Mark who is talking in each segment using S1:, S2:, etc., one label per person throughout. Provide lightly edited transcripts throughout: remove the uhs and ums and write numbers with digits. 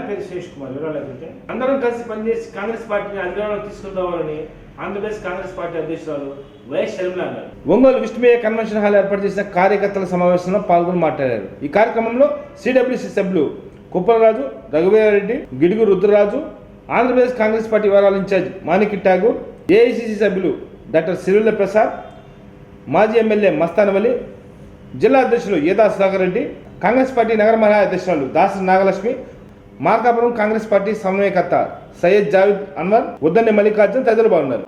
S1: పేరు శేష్ కుమార్. వివరాలైతే అందరం కలిసి పనిచేసి కాంగ్రెస్ పార్టీని అధికారంలోకి తీసుకుందామని ఆంధ్రప్రదేశ్ కాంగ్రెస్ పార్టీ అధ్యక్షురాలు వైఎస్ షర్మిల అన్నారు. ఒంగోలు విష్ణుమయ్య కన్వెన్షన్ హాల్ ఏర్పాటు చేసిన కార్యకర్తల సమావేశంలో పాల్గొని మాట్లాడారు. ఈ కార్యక్రమంలో సిడబ్ల్యూసి సభ్యులు కుప్పలరాజు, రఘువీరారెడ్డి, గిడుగు రుద్రరాజు, ఆంధ్రప్రదేశ్ కాంగ్రెస్ పార్టీ వివరాల ఇన్ఛార్జ్ మాణిక్య ఠాగూర్, ఏఐసిసి సభ్యులు డాక్టర్ సిరివెల్ల ప్రసాద్, మాజీ ఎమ్మెల్యే మస్తానవలి, జిల్లా అధ్యక్షులు ఏదా సుధాకర్ రెడ్డి, కాంగ్రెస్ పార్టీ నగర మహిళా అధ్యక్షురాలు దాసరి నాగలక్ష్మి, మార్కాపురం కాంగ్రెస్ పార్టీ సమన్వయకర్త సయ్యద్ జావేద్ అన్వర్, ఉద్దన్నె మల్లికార్జున్ తదితరులు బాగున్నారు.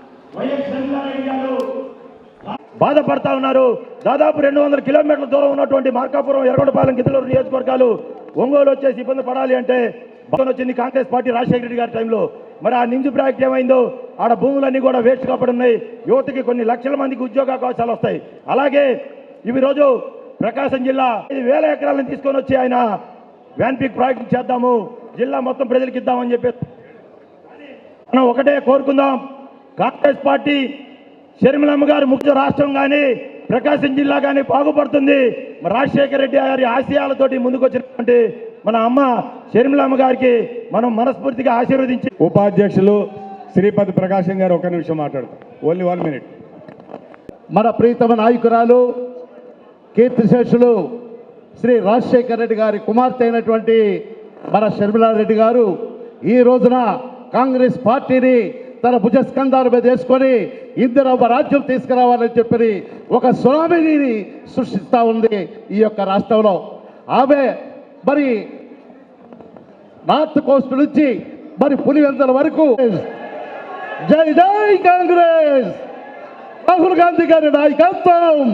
S2: బాధపడతా ఉన్నారు. దాదాపు 200 కిలోమీటర్ల దూరం ఉన్నటువంటి మార్కాపురం, ఎర్రగొండపాలెం, గిద్దలూరు నియోజకవర్గాలు ఒంగోలు వచ్చేసి ఇబ్బంది పడాలి అంటే వచ్చింది కాంగ్రెస్ పార్టీ రాజశేఖర రెడ్డి గారి టైంలో. మరి ఆ నింజు ప్రాజెక్ట్ ఏమైందో, ఆడ భూములన్నీ కూడా వేస్ట్ కాబడి ఉన్నాయి. యువతకి కొన్ని లక్షల మందికి ఉద్యోగ అవకాశాలు వస్తాయి. అలాగే ఇవి రోజు ప్రకాశం జిల్లా 1000 ఎకరాలను తీసుకొని వచ్చి ఆయన వ్యాన్పిక్ ప్రాజెక్ట్ చేద్దాము, జిల్లా మొత్తం ప్రజలకు ఇద్దామని చెప్పి మనం ఒకటే కోరుకుందాం. కాంగ్రెస్ పార్టీ షర్మిలమ్మ గారు ముఖ్య రాష్ట్రం కానీ ప్రకాశం జిల్లా కానీ బాగుపడుతుంది. రాజశేఖర రెడ్డి గారి ఆశయాలతోటి ముందుకు వచ్చినటువంటి మన అమ్మ షర్మిలమ్మ గారికి మనం మనస్ఫూర్తిగా ఆశీర్వదించి
S3: ఉపాధ్యక్షులు శ్రీపతి ప్రకాశం గారు ఒక నిమిషం మాట్లాడతారు. Only 1 minute.
S4: మన ప్రీతమ నాయకురాలు కీర్తిశేషులు శ్రీ రాజశేఖర రెడ్డి గారి కుమార్తె అయినటువంటి మన షర్మిలారెడ్డి గారు ఈ రోజున కాంగ్రెస్ పార్టీని తన భుజస్కంధాల మీద వేసుకొని ఇందిరమ్మ రాజ్యం తీసుకురావాలని చెప్పి ఒక సునామీని సృష్టిస్తూ ఉంది ఈ యొక్క రాష్ట్రంలో. ఆమె మరి నార్త్ కోస్ట్ నుంచి మరి పులివెందుల వరకు జై జై కాంగ్రెస్, రాహుల్ గాంధీ గారి నాయకత్వం,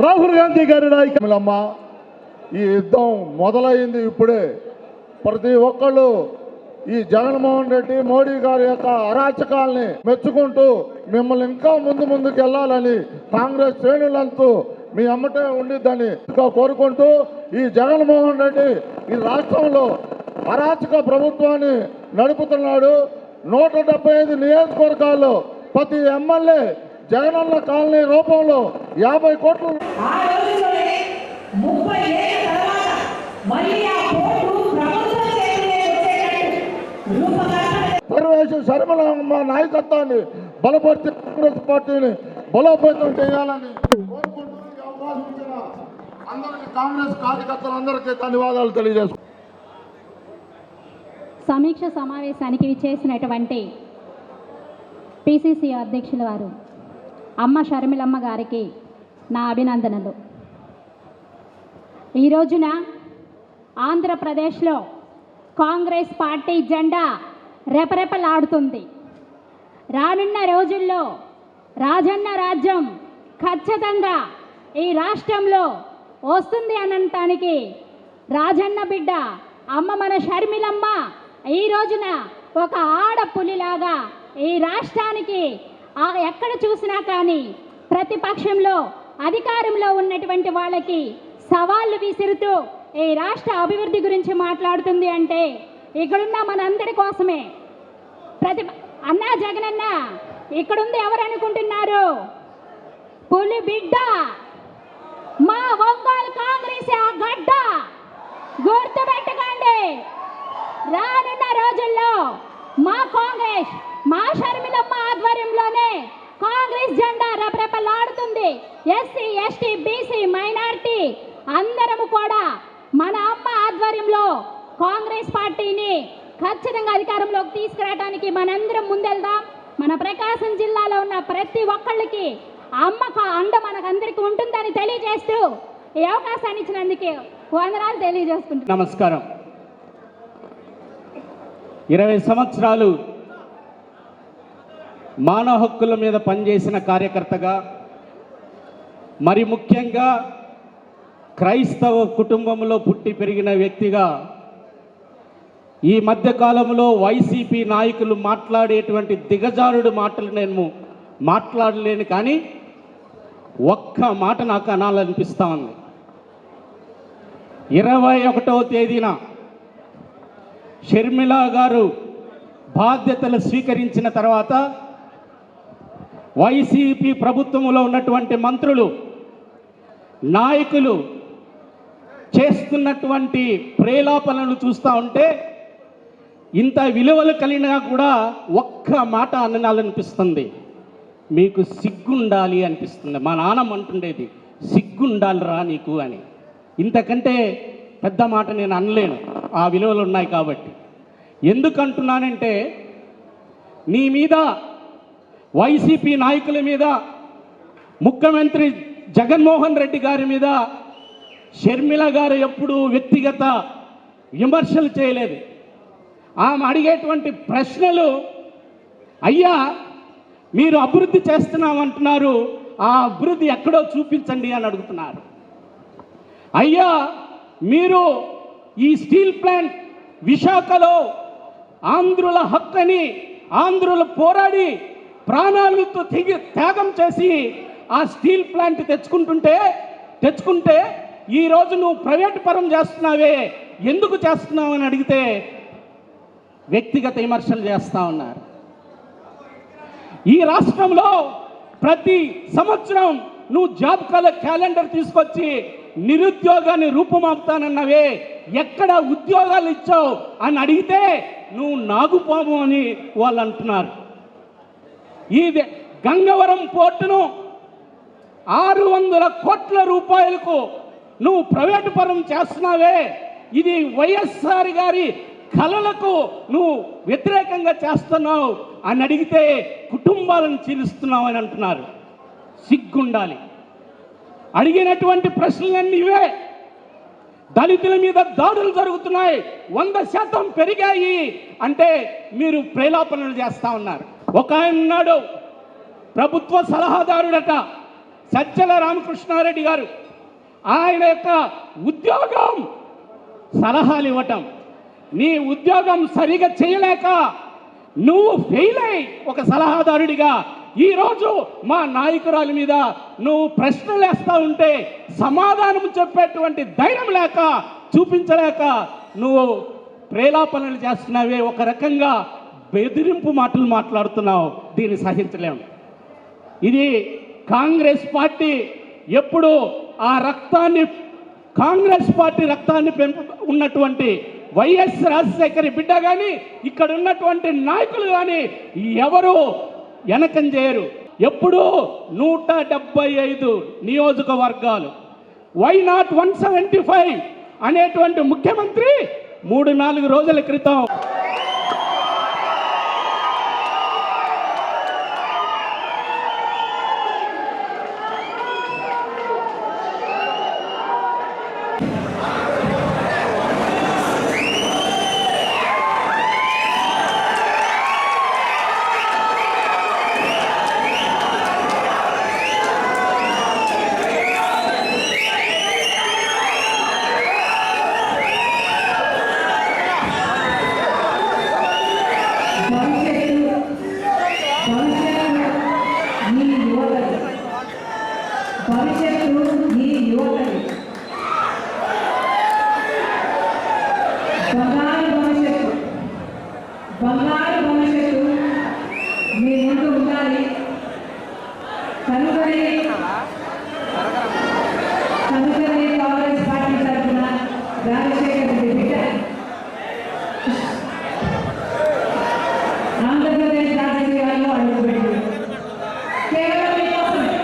S4: రాహుల్ గాంధీ గారి నాయకత్వం.
S3: ఈ యుద్ధం మొదలైంది ఇప్పుడే. ప్రతి ఒక్కళ్ళు ఈ జగన్మోహన్ రెడ్డి, మోడీ గారి యొక్క అరాచకాల్ని మెచ్చుకుంటూ మిమ్మల్ని ఇంకా ముందుకు వెళ్ళాలని కాంగ్రెస్ శ్రేణులంతా మీ అమ్మటే ఉండిద్దని కోరుకుంటూ, ఈ జగన్మోహన్ రెడ్డి ఈ రాష్ట్రంలో అరాచక ప్రభుత్వాన్ని నడుపుతున్నాడు. 175 నియోజకవర్గాల్లో ప్రతి ఎమ్మెల్యే జగనన్న కాలనీ రూపంలో 50 కోట్లు షర్మిలమ్మ నాయకత్వాన్ని బలపరిచి కాంగ్రెస్ పార్టీని బలోపేతం చేయాలని కోరుకుంటూ ఈ అవకాశం ఇచ్చిన అందరికీ కాంగ్రెస్ కార్యకర్తలందరికీ ధన్యవాదాలు తెలియజేస్తున్నాను.
S5: సమీక్ష సమావేశానికి విచ్చేసినటువంటి పిసిసి అధ్యక్షుల వారు అమ్మ షర్మిలమ్మ గారికి నా అభినందనలు. ఈ రోజున ఆంధ్రప్రదేశ్లో కాంగ్రెస్ పార్టీ జెండా రెపరెపలాడుతుంది. రానున్న రోజుల్లో రాజన్న రాజ్యం ఖచ్చితంగా ఈ రాష్ట్రంలో వస్తుంది అనటానికి రాజన్న బిడ్డ అమ్మ మన షర్మిలమ్మ ఈ రోజున ఒక ఆడపులిలాగా ఈ రాష్ట్రానికి ఎక్కడ చూసినా కానీ ప్రతిపక్షంలో అధికారంలో ఉన్నటువంటి వాళ్ళకి సవాళ్ళు విసురుతూ ఈ రాష్ట్ర అభివృద్ధి గురించి మాట్లాడుతుంది అంటే ఇక్కడున్న మనందరి కోసమే. అన్నా జగనన్న ఇక్కడుంది ఎవరు అనుకుంటున్నారు? పులి బిడ్డ, మా ఒంగోలు కాంగ్రెస్ ఆ గడ్డ గుర్తుపెట్టుకోండి. రానున్న రోజుల్లో మా కాంగ్రెస్, మా షర్మిలమ్మ ఆధ్వర్యంలోనే కాంగ్రెస్ జెండా రెపరెపలాడుతుంది. ఎస్సీ, ఎస్టీ, బీసీ, మైనారిటీ అందరము కూడా మన అమ్మ ఆధ్వర్యంలో కాంగ్రెస్ పార్టీని ఖచ్చితంగా అధికారంలోకి తీసుకురావడానికి మనందరం ముందెళ్దాం. మన ప్రకాశం జిల్లాలో ఉన్న ప్రతి ఒక్కళ్ళకి అమ్మకు అండ మనకందరికీ ఉంటుందని తెలియజేస్తూ ఈ అవకాశాన్ని ఇచ్చినందుకు వందనాలు తెలియజేసుకుంటున్నాను.
S6: నమస్కారం. 20 సంవత్సరాలు మానవ హక్కుల మీద పనిచేసిన కార్యకర్తగా, మరి ముఖ్యంగా క్రైస్తవ కుటుంబంలో పుట్టి పెరిగిన వ్యక్తిగా ఈ మధ్యకాలంలో వైసీపీ నాయకులు మాట్లాడేటువంటి దిగజారుడు మాటలు నేను మాట్లాడలేను, కానీ ఒక్క మాట నాకు అనాలనిపిస్తూ ఉంది. 21వ తేదీన షర్మిల గారు బాధ్యతలు స్వీకరించిన తర్వాత వైసీపీ ప్రభుత్వంలో ఉన్నటువంటి మంత్రులు, నాయకులు చేస్తున్నటువంటి ప్రేలాపనలు చూస్తూ ఉంటే ఇంత విలువలు కలిగినా కూడా ఒక్క మాట అనాలనిపిస్తుంది, మీకు సిగ్గుండాలి అనిపిస్తుంది. మా నాన్నమ్మ అంటుండేది, సిగ్గుండాలిరా నీకు అని. ఇంతకంటే పెద్ద మాట నేను అనలేను, ఆ విలువలు ఉన్నాయి కాబట్టి. ఎందుకంటున్నానంటే నీ మీద, వైసీపీ నాయకుల మీద, ముఖ్యమంత్రి జగన్మోహన్ రెడ్డి గారి మీద షర్మిల గారు ఎప్పుడూ వ్యక్తిగత విమర్శలు చేయలేదు. ఆమె అడిగేటువంటి ప్రశ్నలు, అయ్యా మీరు అభివృద్ధి చేస్తున్నామంటున్నారు, ఆ అభివృద్ధి ఎక్కడో చూపించండి అని అడుగుతున్నారు. అయ్యా మీరు ఈ స్టీల్ ప్లాంట్ విశాఖలో ఆంధ్రుల హక్కని, ఆంధ్రులు పోరాడి ప్రాణాలతో త్యాగం చేసి ఆ స్టీల్ ప్లాంట్ తెచ్చుకుంటే ఈరోజు నువ్వు ప్రైవేట్ పరం చేస్తున్నావే, ఎందుకు చేస్తున్నావు అని అడిగితే వ్యక్తిగత విమర్శలు చేస్తూ ఉన్నారు. ఈ రాష్ట్రంలో ప్రతి సంవత్సరం నువ్వు జాబ్ క్యాలెండర్ తీసుకొచ్చి నిరుద్యోగాన్ని రూపుమాపుతానన్నవే, ఎక్కడ ఉద్యోగాలు ఇచ్చావు అని అడిగితే నువ్వు నాగుపాము అని వాళ్ళు అంటున్నారు. ఈ గంగవరం పోర్టును 600 కోట్ల రూపాయలకు నువ్వు ప్రైవేటు పరం చేస్తున్నావే, ఇది వైఎస్ఆర్ గారి కలలకు నువ్వు వ్యతిరేకంగా చేస్తున్నావు అని అడిగితే కుటుంబాలను చీలుస్తున్నావు అని అంటున్నారు. సిగ్గుండాలి. అడిగినటువంటి ప్రశ్నలన్నీ ఇవే. దళితుల మీద దాడులు జరుగుతున్నాయి, 100% పెరిగాయి అంటే మీరు ప్రేలాపనలు చేస్తూ ఉన్నారు. ఒక ఆయన ఉన్నాడు, ప్రభుత్వ సలహాదారుడట, సజ్జల రామకృష్ణారెడ్డి గారు. ఆయన యొక్క ఉద్యోగం సలహాలు ఇవ్వటం. నీ ఉద్యోగం సరిగా చేయలేక నువ్వు ఫెయిల్ అయి ఒక సలహాదారుడిగా ఈరోజు మా నాయకురాలి మీద నువ్వు ప్రశ్నలు వేస్తూ ఉంటే సమాధానం చెప్పేటువంటి ధైర్యం లేక, చూపించలేక నువ్వు ప్రేలాపనలు చేస్తున్నావే, ఒక రకంగా బెదిరింపు మాటలు మాట్లాడుతున్నావు. దీన్ని సహించలేము. ఇది కాంగ్రెస్ పార్టీ ఎప్పుడు ఆ రక్తాన్ని, కాంగ్రెస్ పార్టీ రక్తాన్ని ఉన్నటువంటి వైఎస్ రాజశేఖర్ బిడ్డ కానీ, ఇక్కడ ఉన్నటువంటి నాయకులు కానీ ఎవరు వెనకం చేయరు. ఎప్పుడు 175 నియోజకవర్గాలు, వై నాట్ 175 అనేటువంటి ముఖ్యమంత్రి 3-4 రోజుల క్రితం
S7: భవిష్యత్తు ఈ యువతది. బంగారు భవిష్యత్తు మీ ముందు ఉండాలి. కనుకనే కాంగ్రెస్ పార్టీ తరఫున రాజశేఖర్ రెడ్డి బిడ్డ ఆంధ్రప్రదేశ్ రాజకీయాల్లో అడుగుపెట్టింది. కేవలం మీకోసమే.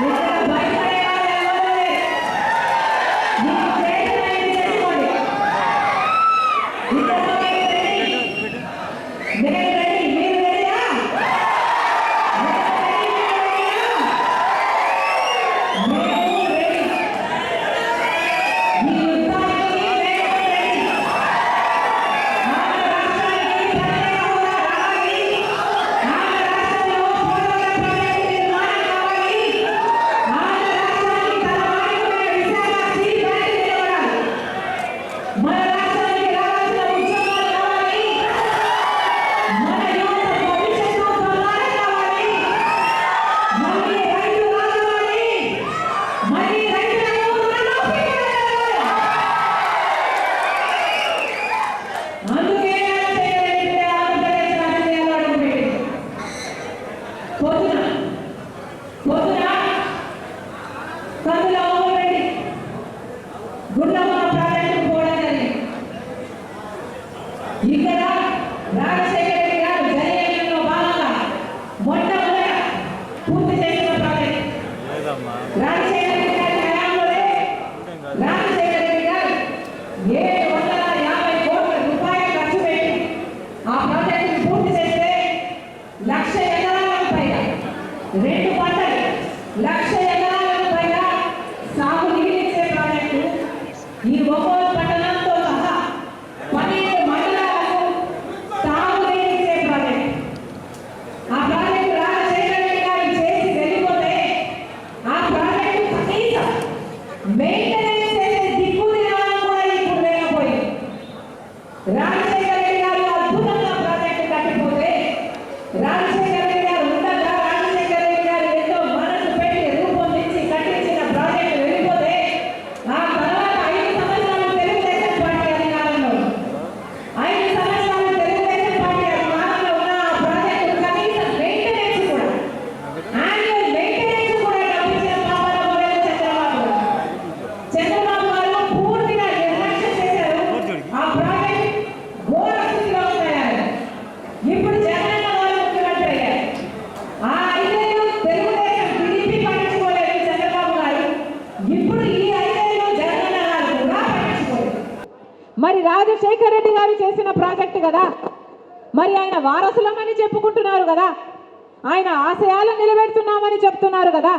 S7: ఇక్కడ భయపడే వాళ్ళు ఎవరు లేరు. మీకు చేతనైంది చేసుకోండి. ఇక్కడ నేను రెడీ. మీరు రెడీయా? మేము రెడీ. ఈ యుద్ధానికి మేము రెడీ. ఆంధ్ర రాష్ట్రానికి ప్రత్యేక హోదా రావాలి. ఆంధ్ర రాష్ట్రంలో పోలవరం ప్రాజెక్టు నిర్మాణం కావాలి. ఆంధ్ర రాష్ట్రానికి తన వాయువులైన విశాలాక్షి బ్యాంకు నిలబడాలి. మన రాష్ట్రానికి రావాల్సిన ఉద్యోగాలు కావాలి. మన యువత భవిష్యత్తు బంగారం కావాలి. మళ్ళీ రైతు రావాలి. మళ్ళీ రైతులకు రుణమాఫీ కావాలి. అందుకే ఆంధ్రప్రదేశ్ రాజకీయాల్లో అడుగుపెట్టింది. పొద్దున కందుల ఓపెట్టి గుండమ్మ ప్రాజెక్టు పోవడం జరిగింది. ఇక్కడ రాజశేఖర రెడ్డి గారు జనయజ్ఞంలో భాగంగా మొట్టమొదట పూర్తి చేసిన ప్రాజెక్ట్. రాజశేఖర రెడ్డి గారి హయాంలోనే రాజశేఖర రెడ్డి గారు 750 కోట్ల రూపాయలు ఖర్చు పెట్టి ఆ ప్రాజెక్టును పూర్తి చేస్తే 1,00,000 ఎకరాలకు పైగా 2 పంటలు 1,00,000 ఎకరాలకు పైగా సాగు నీళ్ళిచ్చే ప్రాజెక్టు ఈ ఒక్కొక్క పట్టణంతో సహా 12 మండలాలకు తాగునీరిచ్చే ప్రాజెక్టు. ఆ ప్రాజెక్టు రాజశేఖర రెడ్డి గారు చేసి వెళ్ళిపోతే ఆ ప్రాజెక్టు కనీసం మెయింటెనెన్స్ చేసే దిక్కుని కూడా ఇప్పుడు లేకపోయింది. రాజశేఖర రెడ్డి గారు అద్భుతంగా ప్రాజెక్టు కట్టిపోతే రాజశేఖర రెడ్డి గారు ఉండగా రాజశేఖర రెడ్డి గారు ఎంతో మనసు పెట్టి రూపొందించి కట్టించిన ప్రాజెక్టు వెళ్ళిపోతే ఆ తర్వాత 5 సంవత్సరాలు తెలుగుదేశం పార్టీ అధికారంలో 5 సంవత్సరాలు తెలుగుదేశం పార్టీ అధికారంలో ఉన్న ఆ ప్రాజెక్టు కనీసం మెయింటెనెన్స్ కూడా యాన్యువల్ మెయింటెనెన్స్ కూడా డబ్బించిన పాపన పోలేదు చంద్రబాబు గారు పూర్తిగా నిర్లక్ష్యం చేశారు. ఆ ప్రాజెక్ట్ ఘోర స్థితిలో తయారు. ఇప్పుడు జగనన్న గారు ముఖ్యమంత్రి అయ్యారు. ఆ 5 ఏళ్ళు తెలుగుదేశం టీడీపీ పట్టించుకోలేదు చంద్రబాబు గారు. ఇప్పుడు ఈ 5 ఏళ్ళు జగనన్న గారు కూడా పట్టించుకోలేదు.
S8: మరి రాజశేఖర రెడ్డి గారు చేసిన ప్రాజెక్టు కదా, మరి ఆయన వారసులమని చెప్పుకుంటున్నారు కదా, ఆయన ఆశయాలను నిలబెడుతున్నామని చెప్తున్నారు కదా,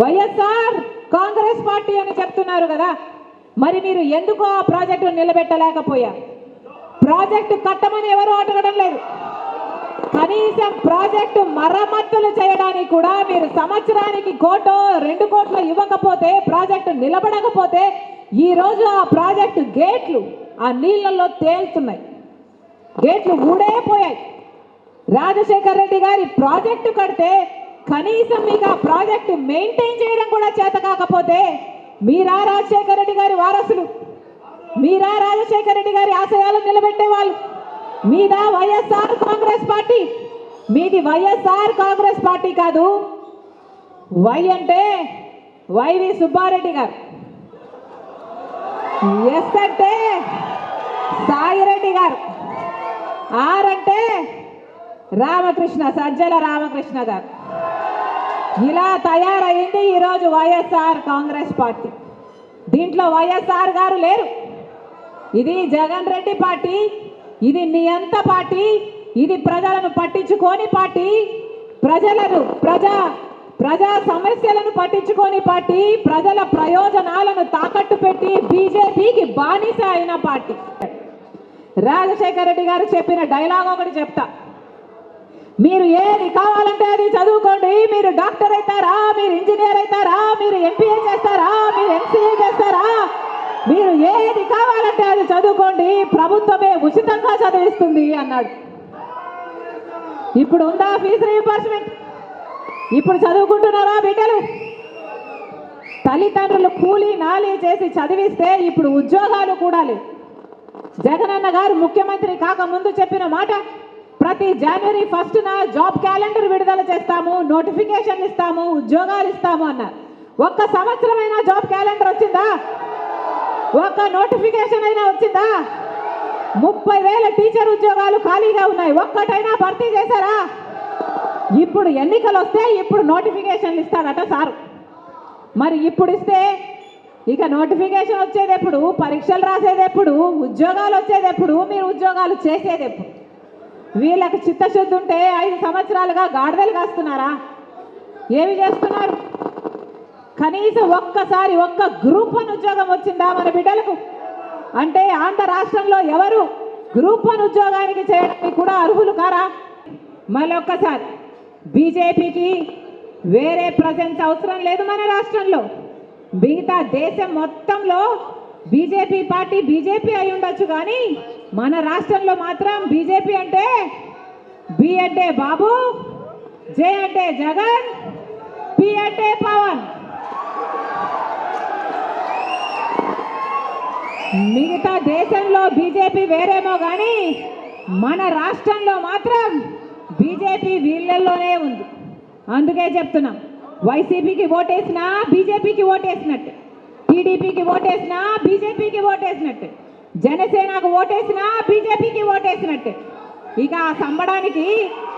S8: వైఎస్ఆర్ కాంగ్రెస్ పార్టీ అని చెప్తున్నారు కదా, మరి మీరు ఎందుకు ఆ ప్రాజెక్టు నిలబెట్టలేకపోయారు? ప్రాజెక్టు కట్టమని ఎవరు అడగడం లేదు. కనీసం ప్రాజెక్టు మరమ్మతులు చేయడానికి కూడా మీరు సంవత్సరానికి 1 కోటో 2 కోట్లు ఇవ్వకపోతే, ప్రాజెక్టు నిలబడకపోతే ఈ రోజు ఆ ప్రాజెక్టు గేట్లు ఆ నీళ్ళల్లో తేలుతున్నాయి. గేట్లు ఊడైపోయాయి. రాజశేఖర రెడ్డి గారి ప్రాజెక్టు కడితే కనీసం మీకు ఆ ప్రాజెక్టు మెయింటైన్ చేయడం కూడా చేత కాకపోతే మీరా రాజశేఖర రెడ్డి గారి వారసులు? మీరా రాజశేఖర రెడ్డి గారి ఆశయాలను నిలబెట్టే వాళ్ళు? మీదా వైఎస్ఆర్ కాంగ్రెస్ పార్టీ? మీది వైఎస్ఆర్ కాంగ్రెస్ పార్టీ కాదు. వై అంటే వైవి సుబ్బారెడ్డి గారు, ఎస్ అంటే సాయిరెడ్డి గారు, ఆర్ అంటే రామకృష్ణ, సజ్జల రామకృష్ణ గారు. ఇలా తయారైంది ఈరోజు వైఎస్ఆర్ కాంగ్రెస్ పార్టీ. దీంట్లో వైఎస్ఆర్ గారు లేరు. ఇది జగన్ రెడ్డి పార్టీ, ఇది నియంత పార్టీ, ఇది ప్రజలను పట్టించుకోని పార్టీ, ప్రజా సమస్యలను పట్టించుకోని పార్టీ, ప్రజల ప్రయోజనాలను తాకట్టు పెట్టి బీజేపీకి బానిస అయిన పార్టీ. రాజశేఖర రెడ్డి గారు చెప్పిన డైలాగ్ ఒకటి చెప్తా. మీరు ఏది కావాలంటే అది చదువుకోండి. మీరు డాక్టర్ అవుతారా, మీరు ఇంజనీర్ అవుతారా, మీరు ఎంపీఏ చేస్తారా, మీరు ఎంసీఏ చేస్తారా, మీరు ఏది కావాలంటే అది చదువుకోండి, ప్రభుత్వమే ఉచితంగా చదివిస్తుంది అన్నాడు. ఇప్పుడు ఉందా ఫీజు రీయింబర్స్మెంట్? ఇప్పుడు చదువుకుంటున్నారా బిడ్డలు? తల్లిదండ్రులు కూలీ నాలి చేసి చదివిస్తే ఇప్పుడు ఉద్యోగాలు కూడా లేవు. జగనన్న గారు ముఖ్యమంత్రి కాకముందు చెప్పిన మాట, ప్రతి జనవరి 1న జాబ్ క్యాలెండర్ విడుదల చేస్తాము, నోటిఫికేషన్ ఇస్తాము, ఉద్యోగాలు ఇస్తాము అన్నారు. ఒక్క సంవత్సరమైనా జాబ్ క్యాలెండర్ వచ్చిందా? ఒక్క నోటిఫికేషన్ అయినా వచ్చిందా? 30,000 టీచర్ ఉద్యోగాలు ఖాళీగా ఉన్నాయి, ఒక్కటైనా భర్తీ చేశారా? ఇప్పుడు ఎన్నికలు వస్తే ఇప్పుడు నోటిఫికేషన్లు ఇస్తాడట సారు. మరి ఇప్పుడు ఇస్తే ఇక నోటిఫికేషన్ వచ్చేది ఎప్పుడు, పరీక్షలు రాసేది ఎప్పుడు, ఉద్యోగాలు వచ్చేది ఎప్పుడు, మీరు ఉద్యోగాలు చేసేది ఎప్పుడు? వీళ్ళకి చిత్తశుద్ధి ఉంటే 5 సంవత్సరాలుగా గాడిదలు కాస్తున్నారా? ఏమి చేస్తున్నారు? కనీసం ఒక్కసారి ఒక్క గ్రూప్ 1 ఉద్యోగం వచ్చిందా మన బిడ్డలకు? అంటే ఆంధ్ర రాష్ట్రంలో ఎవరు గ్రూప్ 1 ఉద్యోగానికి చేయడానికి కూడా అర్హులు కారా? మళ్ళొక్కసారి బీజేపీకి వేరే ప్రజెన్స్ అవసరం లేదు మన రాష్ట్రంలో. మిగతా దేశం మొత్తంలో బీజేపీ పార్టీ బీజేపీ అయి ఉండొచ్చు, కానీ మన రాష్ట్రంలో మాత్రం బీజేపీ అంటే బి అంటే బాబు, జే అంటే జగన్, పి అంటే పవన్. మిగతా దేశంలో బీజేపీ వేరేమో కానీ మన రాష్ట్రంలో మాత్రం బీజేపీ వీళ్ళల్లోనే ఉంది. అందుకే చెప్తున్నాం, వైసీపీకి ఓటేసినా బీజేపీకి ఓటేసినట్టు, టీడీపీకి ఓటేసినా బీజేపీకి ఓటేసినట్టు, జనసేనకు ఓటేసినా బీజేపీకి ఓటేసినట్టు. ఇక ఆ సంబడానికి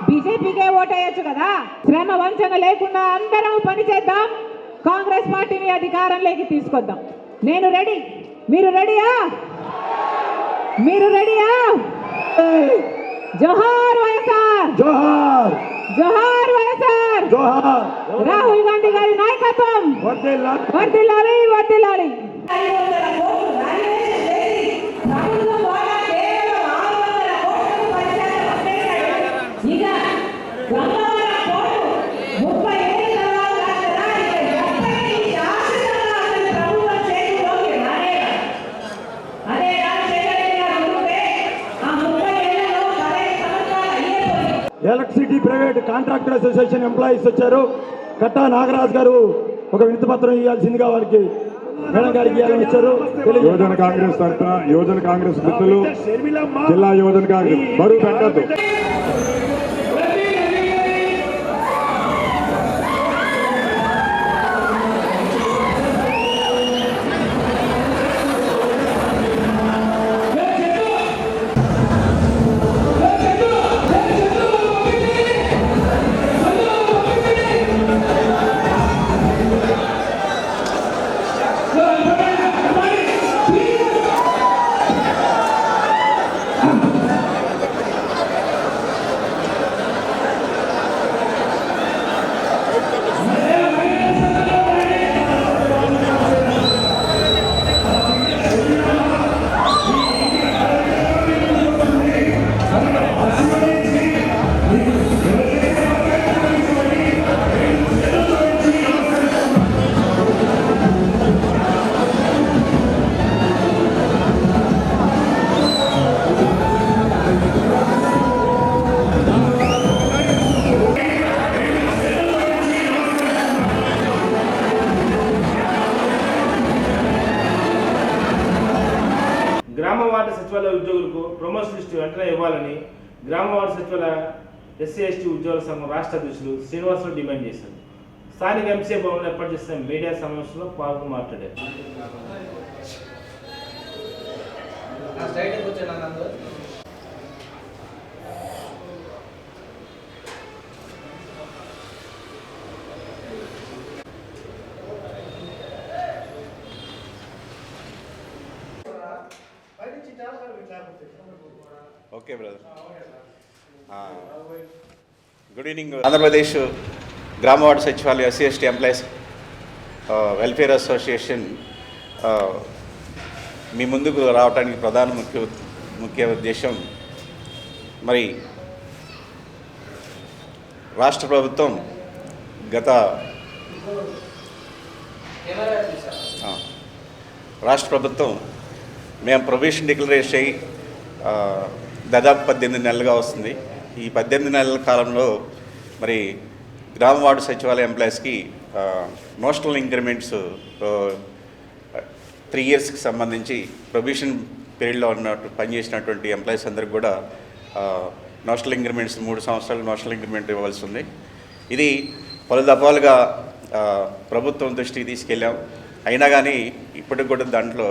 S8: బీజేపీకే ఓటేయచ్చు కదా. శ్రమ వంచన లేకుండా అందరం పనిచేద్దాం, కాంగ్రెస్ పార్టీని అధికారంలోకి తీసుకొద్దాం. నేను రెడీ, మీరు రెడీయా? మీరు రెడీయా? జోహార్ వైఎస్ఆర్,
S2: జోహార్
S8: జోహార్ వైఎస్ఆర్,
S2: జోహార్.
S8: రాహుల్ గాంధీ గారి నాయకత్వం
S2: వర్ధిల్లాలి.
S8: వర్ధిల్లాలి, వర్ధిల్లాలి.
S7: 500 కోట్లు వాల్యుయేషన్ చేసి ప్రభుత్వం ద్వారా కేవలం 600 కోట్లకు పరిశ్రమ పంపేశాడు. ఇక గంగవరం కోర్టు 37 తర్వాత కదా, ఇక ఎప్పటికీ శాశ్వతంగా అసలు ప్రభుత్వం చేతిలోకి రాలేదు. అదే రాజశేఖర రెడ్డి గారు ఉంటే ఆ 30 ఏళ్లలో 15 సంవత్సరాలు అయ్యేపోయింది.
S2: Electricity private contractor association employees వచ్చారు. కట్టా నాగరాజు గారు ఒక వినతి పత్రం ఇవ్వాల్సిందిగా వారికి మేడం గారికి ఇవ్వాలని ఇచ్చారు.
S3: యువజన కాంగ్రెస్ తరఫున యువజన కాంగ్రెస్ మిత్రులు, జిల్లా యువజన కాంగ్రెస్ బరువు పెట్టద్దు.
S1: గ్రామ వార్డు సచివాలయ ఉద్యోగులకు ప్రమోషన్ లిస్టు వెంటనే ఇవ్వాలని గ్రామ వార్డు సచివాలయ ఎస్సీ ఎస్టీ ఉద్యోగుల సంఘం రాష్ట్ర అధ్యక్షులు శ్రీనివాసరావు డిమాండ్ చేశారు. స్థానిక ఎంసీఏ భవన్లో ఏర్పాటు చేసిన మీడియా సమావేశంలో పాల్గొని మాట్లాడారు.
S9: Okay brother. Good evening. Andhra Pradesh గ్రామ వార్డు సచివాలయ SC ST employees welfare association మీ ముందుకు రావడానికి ప్రధాన ముఖ్య ఉద్దేశం, మరి రాష్ట్ర ప్రభుత్వం మేము ప్రొవిషన్ డిక్లరేషన్ అయ్యి దాదాపు 18 నెలలుగా వస్తుంది. ఈ 18 నెలల కాలంలో మరి గ్రామ వార్డు సచివాలయ ఎంప్లాయీస్కి నోషనల్ ఇంక్రిమెంట్స్ 3 ఇయర్స్కి సంబంధించి ప్రొవిషన్ పీరియడ్లో పనిచేసినటువంటి ఎంప్లాయీస్ అందరికి కూడా నోషనల్ ఇంక్రిమెంట్స్ 3 సంవత్సరాలు నోషనల్ ఇంక్రిమెంట్ ఇవ్వాల్సి ఉంది. ఇది పలు దఫాలుగా ప్రభుత్వం దృష్టికి తీసుకెళ్ళాం. అయినా కానీ ఇప్పటికి కూడా దాంట్లో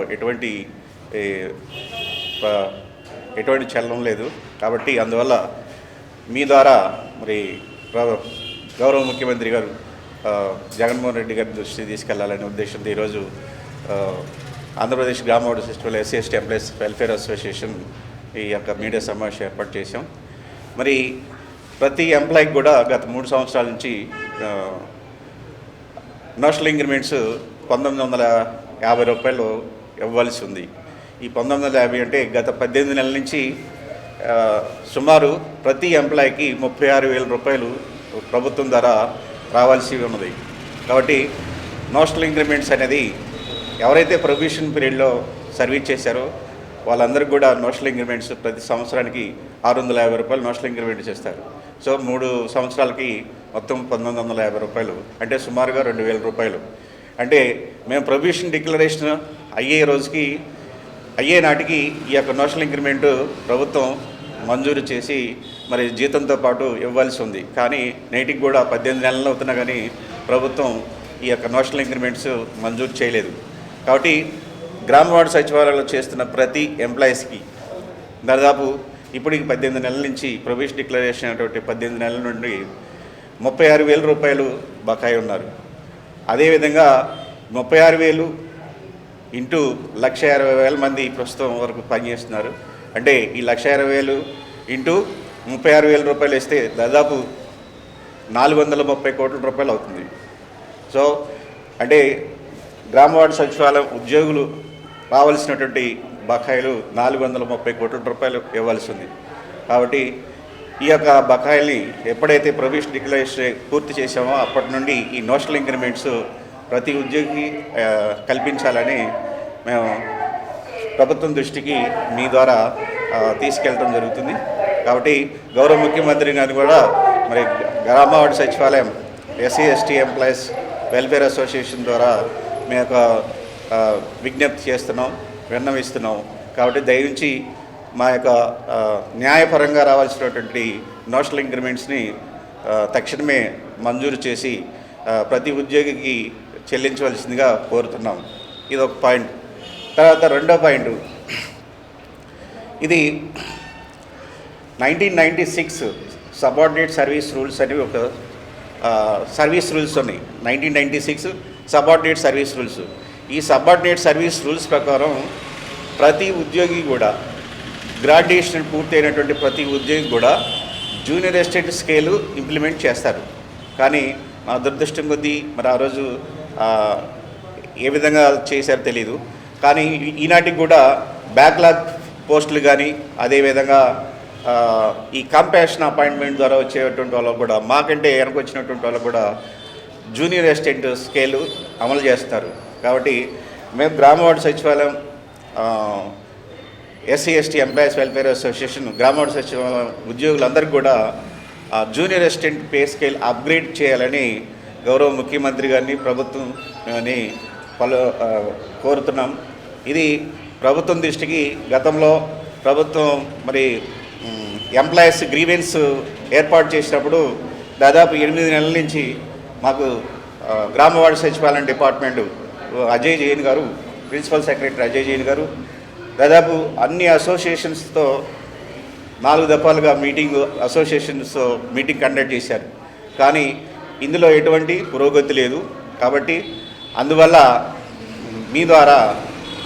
S9: ఎటువంటి చలనం లేదు. కాబట్టి అందువల్ల మీ ద్వారా మరి గౌరవ ముఖ్యమంత్రి గారు జగన్మోహన్ రెడ్డి గారి దృష్టికి తీసుకెళ్లాలనే ఉద్దేశంతో ఈరోజు ఆంధ్రప్రదేశ్ గ్రామవార్డు సచివాలయ SC ST employees welfare association ఈ యొక్క మీడియా సమావేశం ఏర్పాటు చేశాం. మరి ప్రతి ఎంప్లాయీకి కూడా గత 3 సంవత్సరాల నుంచి నేషనల్ ఇంక్రిమెంట్స్ 1950 రూపాయలు ఇవ్వాల్సి ఉంది. ఈ 1950 అంటే గత 18 నెలల నుంచి సుమారు ప్రతి ఎంప్లాయీకి 36,000 రూపాయలు ప్రభుత్వం ద్వారా రావాల్సి ఉన్నది. కాబట్టి నేషనల్ ఇంక్రిమెంట్స్ అనేది ఎవరైతే ప్రొబేషన్ పీరియడ్లో సర్వీస్ చేశారో వాళ్ళందరికీ కూడా నేషనల్ ఇంక్రిమెంట్స్ ప్రతి సంవత్సరానికి 650 రూపాయలు నేషనల్ ఇంక్రిమెంట్ చేస్తారు. సో 3 సంవత్సరాలకి మొత్తం 1950 రూపాయలు, అంటే సుమారుగా 2,000 రూపాయలు. అంటే మేము ప్రొబేషన్ డిక్లరేషన్ అయ్యే నాటికి ఈ యొక్క నేషనల్ ఇంక్రిమెంట్ ప్రభుత్వం మంజూరు చేసి మరి జీతంతో పాటు ఇవ్వాల్సి ఉంది. కానీ నేటికి కూడా 18 నెలలు అవుతున్నా కానీ ప్రభుత్వం ఈ యొక్క నేషనల్ ఇంక్రిమెంట్స్ మంజూరు చేయలేదు. కాబట్టి గ్రామ వార్డు సచివాలయంలో చేస్తున్న ప్రతి ఎంప్లాయీస్కి దాదాపు ఇప్పటికి 18 నెలల నుంచి ప్రొబేషన్ డిక్లరేషన్ అటువంటి 18 నెలల నుండి 36,000 రూపాయలు బకాయి ఉన్నారు. అదేవిధంగా 36,000 ఇంటూ 1,60,000 మంది ప్రస్తుతం వరకు పనిచేస్తున్నారు. అంటే ఈ 1,60,000 ఇంటూ 36,000 రూపాయలు ఇస్తే దాదాపు 430 కోట్ల రూపాయలు అవుతుంది. సో అంటే గ్రామ వార్డు సచివాలయం ఉద్యోగులు రావాల్సినటువంటి బకాయిలు 430 కోట్ల రూపాయలు ఇవ్వాల్సి ఉంది. కాబట్టి ఈ యొక్క బకాయిల్ని ఎప్పుడైతే ప్రొబేషన్ డిక్లరేషన్ పూర్తి చేశామో అప్పటి నుండి ఈ నేషనల్ ఇంక్రిమెంట్స్ ప్రతి ఉద్యోగికి కల్పించాలని మేము ప్రభుత్వం దృష్టికి మీ ద్వారా తీసుకెళ్ళడం జరుగుతుంది. కాబట్టి గౌరవ ముఖ్యమంత్రి గారిని కూడా మరి గ్రామ వార్డు సచివాలయం SC ST employees welfare association ద్వారా మేము యొక్క విజ్ఞప్తి చేస్తున్నాం, విన్నవిస్తున్నాం. కాబట్టి దయవుంచి మా యొక్క న్యాయపరంగా రావాల్సినటువంటి నేషనల్ ఇంక్రిమెంట్స్ని తక్షణమే మంజూరు చేసి ప్రతి ఉద్యోగికి చెల్లించవలసిందిగా కోరుతున్నాం. ఇది ఒక పాయింట్. తర్వాత రెండో పాయింట్, ఇది 1996 సబార్డినేట్ సర్వీస్ రూల్స్ అని ఒక సర్వీస్ రూల్స్ ఉన్నాయి. 1996 సబార్డినేట్ సర్వీస్ రూల్స్. ఈ సబార్డినేట్ సర్వీస్ రూల్స్ ప్రకారం ప్రతి ఉద్యోగి కూడా గ్రాడ్యుయేషన్ పూర్తయినటువంటి ప్రతి ఉద్యోగి కూడా జూనియర్ అసిస్టెంట్ స్కేలు ఇంప్లిమెంట్ చేస్తారు. కానీ మా దురదృష్టం కొద్దీ మరి ఆ రోజు ఏ విధంగా చేశారో తెలీదు. కానీ ఈనాటికి కూడా బ్యాక్లాగ్ పోస్టులు కానీ అదేవిధంగా ఈ కంపాషన్ అపాయింట్మెంట్ ద్వారా వచ్చేటువంటి వాళ్ళకు కూడా మాకంటే వెనక వచ్చినటువంటి వాళ్ళకు కూడా జూనియర్ అసిస్టెంట్ స్కేలు అమలు చేస్తారు. కాబట్టి మేము గ్రామ వార్డు సచివాలయం SC ST employees welfare association గ్రామ వార్డు సచివాలయం ఉద్యోగులందరికీ కూడా junior assistant pay scale upgrade చేయాలని గౌరవ ముఖ్యమంత్రి గారిని ప్రభుత్వాన్ని కోరుతున్నాం. ఇది ప్రభుత్వం దృష్టికి గతంలో ప్రభుత్వం మరి ఎంప్లాయీస్ గ్రీవెన్స్ ఏర్పాటు చేసినప్పుడు దాదాపు 8 నెలల నుంచి మాకు గ్రామ వార్డు సచివాలయం డిపార్ట్మెంట్ అజయ్ జైన్ గారు, ప్రిన్సిపల్ సెక్రటరీ అజయ్ జైన్ గారు దాదాపు అన్ని అసోసియేషన్స్తో 4 దఫాలుగా అసోసియేషన్స్ మీటింగ్ కండక్ట్ చేశారు. కానీ ఇందులో ఎటువంటి పురోగతి లేదు. కాబట్టి అందువల్ల మీ ద్వారా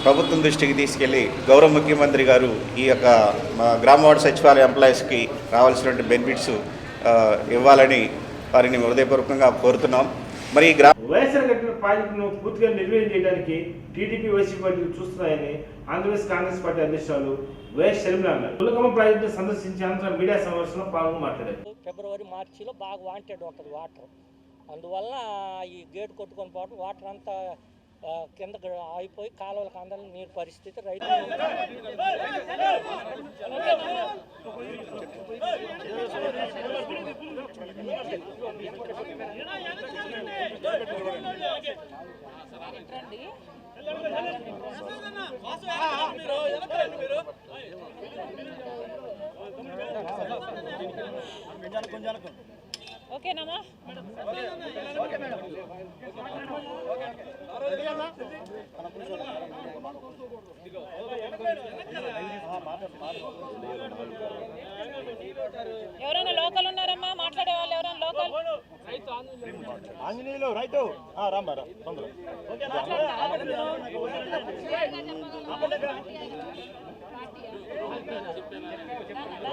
S9: ప్రభుత్వం దృష్టికి తీసుకెళ్ళి గౌరవ ముఖ్యమంత్రి గారు ఈ యొక్క గ్రామ వార్డు సచివాలయ ఎంప్లాయీస్కి రావాల్సినటువంటి బెనిఫిట్స్ ఇవ్వాలని వారిని హృదయపూర్వకంగా కోరుతున్నాం. మరి
S1: వైఎస్ఆర్ కట్టిన ప్రాజెక్టును పూర్తిగా నిర్వహణ చేయడానికి టీడీపీ వైసీపీ పార్టీలు చూస్తున్నాయని ఆంధ్రప్రదేశ్ కాంగ్రెస్ పార్టీ అధ్యక్షులు వైఎస్ షర్మిల అన్నారు. తులకమ్మ ప్రాజెక్టు సందర్శించి అనంతరం మీడియా సమావేశంలో పాల్గొని మాట్లాడారు.
S10: ఫిబ్రవరి మార్చిలో బాగా వాంటెడ్ ఉంటుంది వాటర్. అందువల్ల ఈ గేట్ కొట్టుకొని పోవడం వాటర్ అంతా కింద అయిపోయి కాలువలకు అందరం నీరు పరిస్థితి రైతులు
S8: ఓకేనా? ఎవరైనా లోకల్ ఉన్నారమ్మా? మాట్లాడే వాళ్ళు ఎవరైనా లోకల్
S2: ఆంజనేయులు రైతు రాంబారా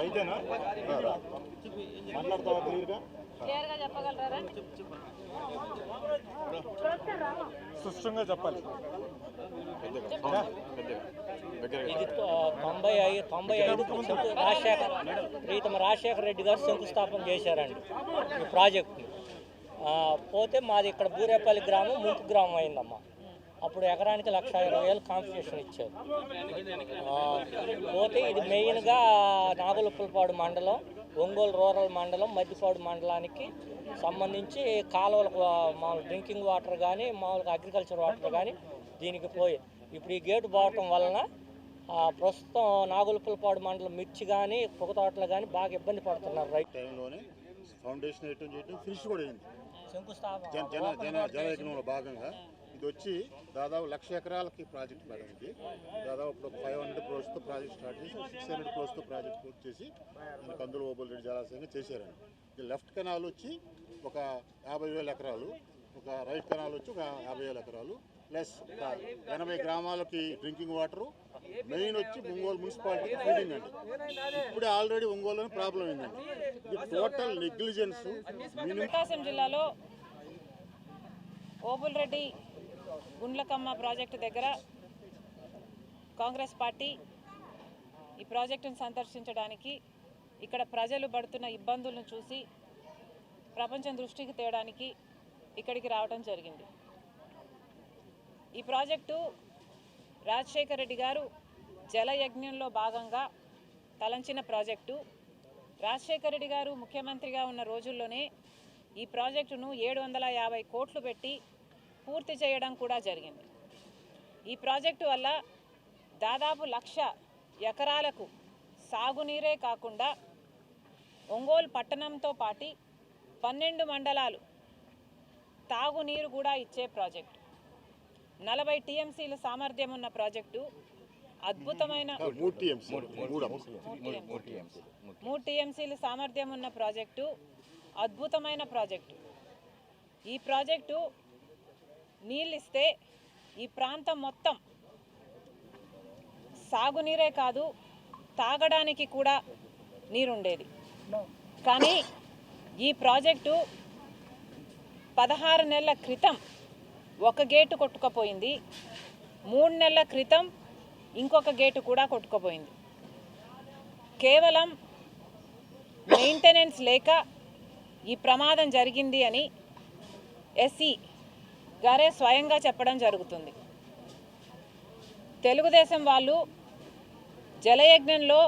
S2: రైతేనా మాట్లాడతావా క్లియర్గా స్పష్టంగా చెప్పాలి.
S10: ఇది 95 ప్రీతమ రాజశేఖర రెడ్డి గారు శంకుస్థాపన చేశారండి ఈ ప్రాజెక్ట్ని. పోతే మాది ఇక్కడ బూరేపల్లి గ్రామం ముంపు గ్రామం అయిందమ్మా. అప్పుడు ఎకరానికి 1,20,000 కాంపిటీషన్ ఇచ్చారు. పోతే ఇది మెయిన్గా నాగులుప్పలపాడు మండలం, ఒంగోలు రూరల్ మండలం, మద్దిపాడు మండలానికి సంబంధించి కాలువలకు మామూలు డ్రింకింగ్ వాటర్ కానీ మామూలుగా అగ్రికల్చర్ వాటర్ కానీ దీనికి పోయి ఇప్పుడు ఈ గేటు పోవటం వలన ప్రస్తుతం నాగులుప్పలపాడు మండలం మిర్చి కానీ పొగ తోటలు కానీ బాగా ఇబ్బంది పడుతున్నారు. రైట్
S2: టైంలోనే ఫౌండేషన్ వేయటం చేయటం ఫినిష్ కూడా అయింది.
S10: శంకుస్థాపన
S2: జనయజ్ఞంలో భాగంగా ఇది వచ్చి దాదాపు 1,00,000 ఎకరాలకి ప్రాజెక్ట్ మేడం. ఇది దాదాపు ఇప్పుడు 500 crores ప్రాజెక్ట్ స్టార్ట్ చేసి 600 crores ప్రాజెక్ట్ పూర్తి చేసి మనకు అందులో ఓబుల్ రెడ్డి జలాశయంగా చేశారండి. ఇది లెఫ్ట్ కెనాల్ వచ్చి ఒక 50,000 ఎకరాలు, ఒక రైట్ కెనాల్ వచ్చి ఒక 50,000 ఎకరాలు, ప్లస్ ఒక 80 గ్రామాలకి డ్రింకింగ్ వాటరు, మెయిన్ వచ్చి ఒంగోలు మున్సిపాలిటీకి ఫీడింగ్ అండి. ఇప్పుడే ఆల్రెడీ ఒంగోలులోనే ప్రాబ్లం అయిందండి. ఇది టోటల్ నెగ్లిజెన్స్.
S8: ప్రకాశం జిల్లాలో ఓబుల్ రెడ్డి గుండ్లకమ్మ ప్రాజెక్టు దగ్గర కాంగ్రెస్ పార్టీ ఈ ప్రాజెక్టును సందర్శించడానికి, ఇక్కడ ప్రజలు పడుతున్న ఇబ్బందులను చూసి ప్రపంచం దృష్టికి తేవడానికి ఇక్కడికి రావడం జరిగింది. ఈ ప్రాజెక్టు రాజశేఖర రెడ్డి గారు జలయజ్ఞంలో భాగంగా తలంచిన ప్రాజెక్టు. రాజశేఖర రెడ్డి గారు ముఖ్యమంత్రిగా ఉన్న రోజుల్లోనే ఈ ప్రాజెక్టును 750 కోట్లు పెట్టి పూర్తి చేయడం కూడా జరిగింది. ఈ ప్రాజెక్టు వల్ల దాదాపు 1,00,000 ఎకరాలకు సాగునీరే కాకుండా ఒంగోలు పట్టణంతో పాటు 12 మండలాలు తాగునీరు కూడా ఇచ్చే ప్రాజెక్టు. 40 టీఎంసీల సామర్థ్యం ఉన్న ప్రాజెక్టు, అద్భుతమైన 3 టీఎంసీల సామర్థ్యం ఉన్న ప్రాజెక్టు, అద్భుతమైన ప్రాజెక్టు. ఈ ప్రాజెక్టు నీళ్ళిస్తే ఈ ప్రాంతం మొత్తం సాగునీరే కాదు తాగడానికి కూడా నీరుండేది. కానీ ఈ ప్రాజెక్టు 16 నెలల క్రితం ఒక గేటు కొట్టుకుపోయింది, 3 నెలల క్రితం ఇంకొక గేటు కూడా కొట్టుకుపోయింది. కేవలం మెయింటెనెన్స్ లేక ఈ ప్రమాదం జరిగింది అని ఎస్సీ గారే స్వయంగా చెప్పడం జరుగుతుంది. తెలుగుదేశం వాళ్ళు జలయజ్ఞంలో